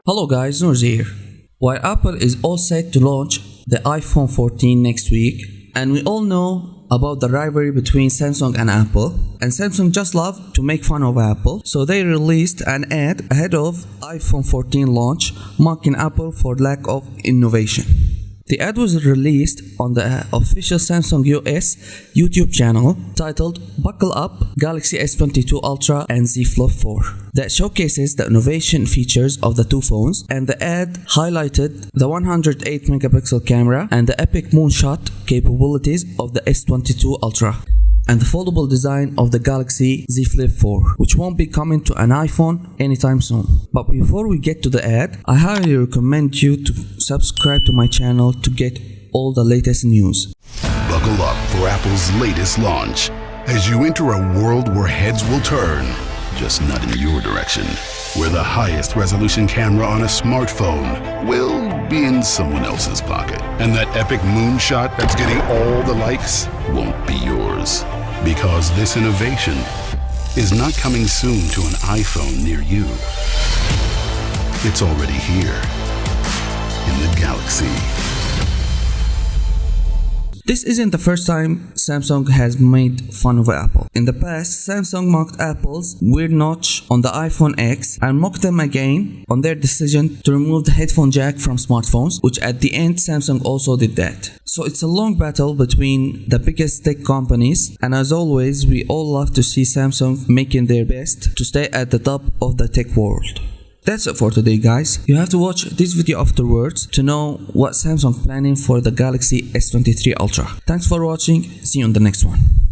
Hello guys, Noor here. While Apple is all set to launch the iPhone 14 next week, and we all know about the rivalry between Samsung and Apple, and Samsung just love to make fun of Apple, so they released an ad ahead of iPhone 14 launch, mocking Apple for lack of innovation. The ad was released on the official Samsung US YouTube channel titled Buckle Up Galaxy S22 Ultra and Z Flip 4 that showcases the innovation features of the two phones, and the ad highlighted the 108 megapixel camera and the epic moonshot capabilities of the S22 Ultra and the foldable design of the Galaxy Z Flip 4, which won't be coming to an iPhone anytime soon. But before we get to the ad, I highly recommend you to subscribe to my channel to get all the latest news. Buckle up for Apple's latest launch as you enter a world where heads will turn, just not in your direction, where the highest resolution camera on a smartphone will be in someone else's pocket, and that epic moonshot that's getting all the likes won't be yours, because this innovation is not coming soon to an iPhone near you. It's already here in the Galaxy. This isn't the first time Samsung has made fun of Apple. In the past, Samsung mocked Apple's weird notch on the iPhone X and mocked them again on their decision to remove the headphone jack from smartphones, which at the end Samsung also did that. So it's a long battle between the biggest tech companies, and as always, we all love to see Samsung making their best to stay at the top of the tech world. That's it for today guys. You have to watch this video afterwards to know what Samsung planning for the Galaxy S23 Ultra. Thanks for watching, see you on the next one.